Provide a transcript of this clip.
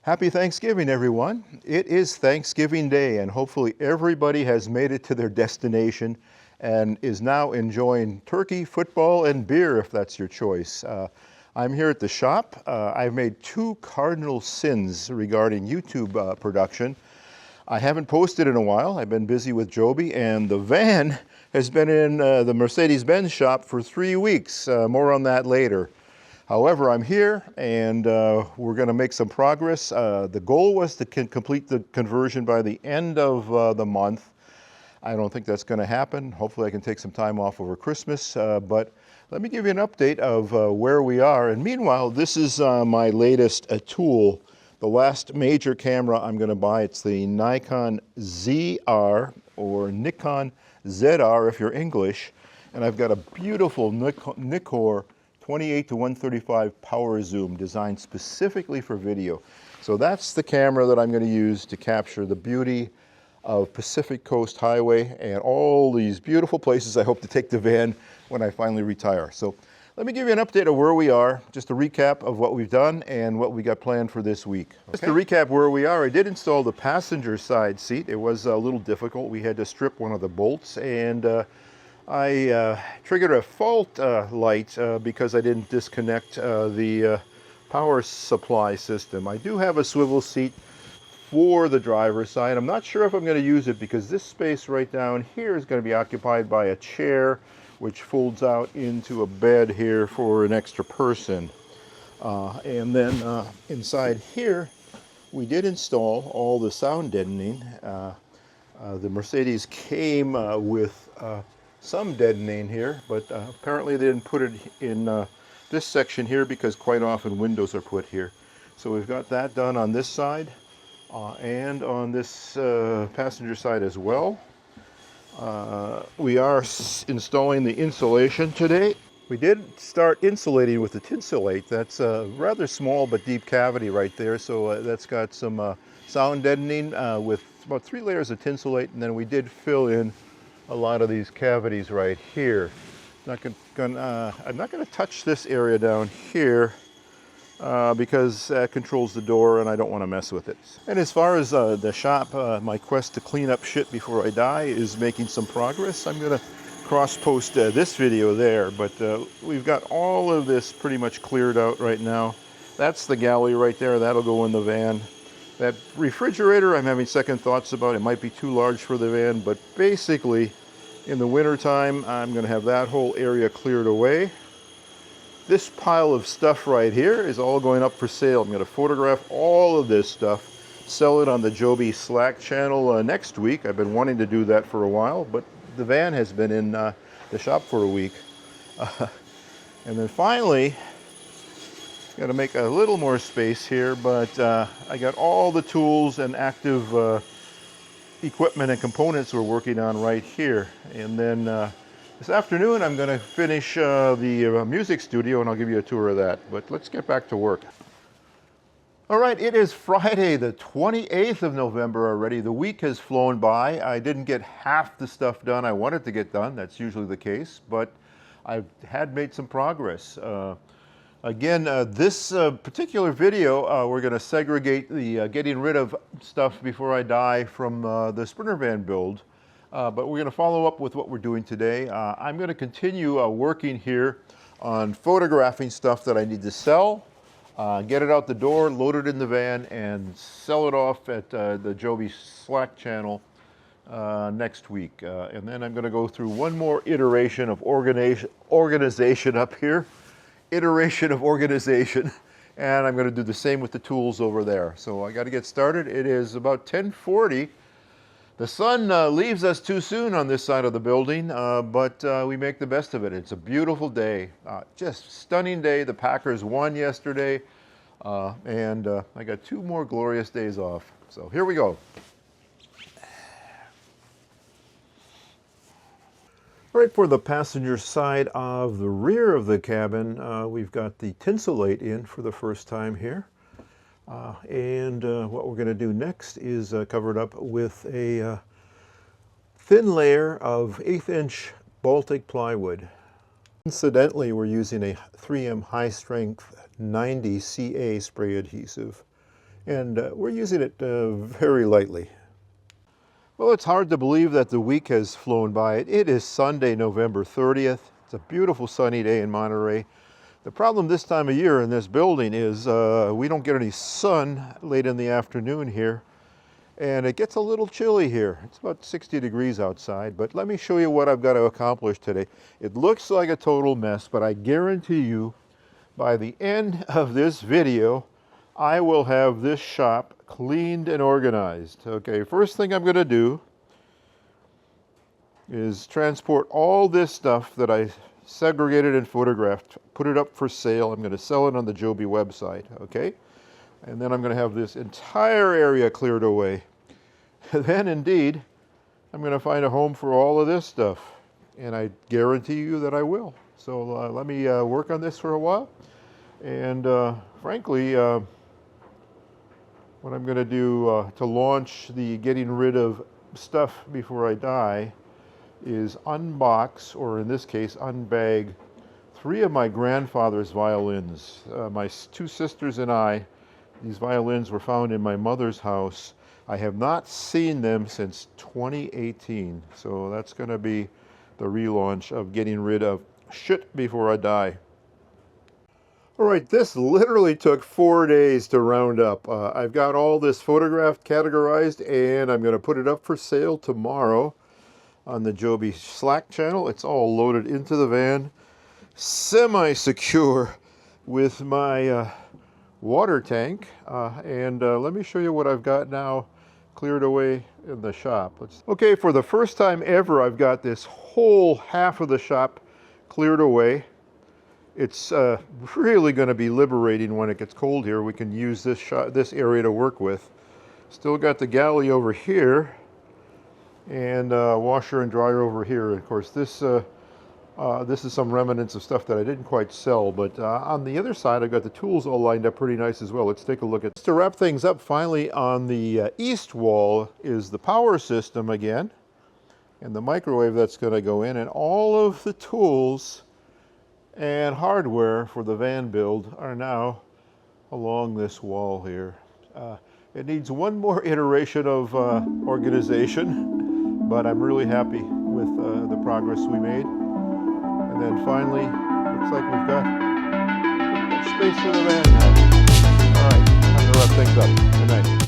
Happy Thanksgiving, everyone. It is Thanksgiving Day, and hopefully everybody has made it to their destination and is now enjoying turkey, football, and beer, if that's your choice. I'm here at the shop. I've made two cardinal sins regarding YouTube production. I haven't posted in a while. I've been busy with Joby, and the van has been in the Mercedes-Benz shop for 3 weeks. More on that later. However, I'm here and we're going to make some progress. The goal was to complete the conversion by the end of the month. I don't think that's going to happen. Hopefully I can take some time off over Christmas, but let me give you an update of where we are. And meanwhile, this is my latest tool, the last major camera I'm going to buy. It's the Nikon ZR, or Nikon ZR if you're English. And I've got a beautiful Nikkor 28 to 135 power zoom designed specifically for video. So that's the camera that I'm going to use to capture the beauty of Pacific Coast Highway and all these beautiful places I hope to take the van when I finally retire. So let me give you an update of where we are, just a recap of what we've done and what we got planned for this week. Okay. Just to recap where we are, I did install the passenger side seat. It was a little difficult. We had to strip one of the bolts, and I triggered a fault light because I didn't disconnect the power supply system. I do have a swivel seat for the driver's side. I'm not sure if I'm going to use it because this space right down here is going to be occupied by a chair which folds out into a bed here for an extra person. And then inside here we did install all the sound deadening. The Mercedes came with some deadening here, but apparently they didn't put it in this section here because quite often windows are put here. So we've got that done on this side and on this passenger side as well. We are installing the insulation today. We did start insulating with the Tinsulate. That's a rather small but deep cavity right there, so that's got some sound deadening with about 3 layers of Tinsulate, and then we did fill in a lot of these cavities right here. I'm not going to touch this area down here because that controls the door and I don't want to mess with it. And as far as the shop, my quest to clean up shit before I die is making some progress. I'm going to cross-post this video there, but we've got all of this pretty much cleared out right now. That's the galley right there. That'll go in the van. That refrigerator, I'm having second thoughts about. It might be too large for the van, but basically in the winter time, I'm going to have that whole area cleared away. This pile of stuff right here is all going up for sale. I'm going to photograph all of this stuff, sell it on the Joby Slack channel next week. I've been wanting to do that for a while, but the van has been in the shop for a week. And then finally, got to make a little more space here, but I got all the tools and active equipment and components we're working on right here. And then this afternoon I'm going to finish the music studio and I'll give you a tour of that. But let's get back to work. All right, it is Friday the 28th of November already. The week has flown by. I didn't get half the stuff done I wanted to get done. That's usually the case, but I had made some progress. Again, this particular video, we're going to segregate the getting rid of stuff before I die from the Sprinter van build. But we're going to follow up with what we're doing today. I'm going to continue working here on photographing stuff that I need to sell, get it out the door, load it in the van, and sell it off at the Joby Slack channel next week. And then I'm going to go through one more iteration of organization up here. Iteration of organization, and I'm going to do the same with the tools over there. So I got to get started. It is about 10:40. The sun leaves us too soon on this side of the building, but we make the best of it. It's a beautiful day, just stunning day. The Packers won yesterday, and I got 2 more glorious days off. So here we go. Right, for the passenger side of the rear of the cabin, we've got the Tinsulate in for the first time here. And what we're going to do next is cover it up with a thin layer of 1/8" Baltic plywood. Incidentally, we're using a 3M high-strength 90 CA spray adhesive. and we're using it very lightly. Well, it's hard to believe that the week has flown by. It is Sunday, November 30th. It's a beautiful sunny day in Monterey. The problem this time of year in this building is we don't get any sun late in the afternoon here, and it gets a little chilly here. It's about 60 degrees outside, but let me show you what I've got to accomplish today. It looks like a total mess, but I guarantee you by the end of this video, I will have this shop cleaned and organized. Okay, first thing I'm going to do is transport all this stuff that I segregated and photographed, put it up for sale. I'm going to sell it on the Joby website, okay? And then I'm going to have this entire area cleared away. Then indeed, I'm going to find a home for all of this stuff, and I guarantee you that I will. So let me work on this for a while, and frankly, what I'm going to do to launch the getting rid of stuff before I die is unbox, or in this case, unbag, 3 of my grandfather's violins. My 2 sisters and I, these violins were found in my mother's house. I have not seen them since 2018, so that's going to be the relaunch of getting rid of shit before I die. All right, this literally took 4 days to round up. I've got all this photographed, categorized, and I'm going to put it up for sale tomorrow on the Joby Slack channel. It's all loaded into the van, semi-secure with my water tank. And let me show you what I've got now cleared away in the shop. Okay, for the first time ever, I've got this whole half of the shop cleared away. It's really going to be liberating when it gets cold here. We can use this area to work with. Still got the galley over here, and washer and dryer over here. Of course, this is some remnants of stuff that I didn't quite sell, but on the other side, I've got the tools all lined up pretty nice as well. Let's take a look at. To wrap things up, finally, on the east wall is the power system again, and the microwave that's going to go in, and all of the tools and hardware for the van build are now along this wall here. It needs one more iteration of organization, but I'm really happy with the progress we made. And then finally, looks like we've got space for the van now. All right, time to wrap things up. Good night.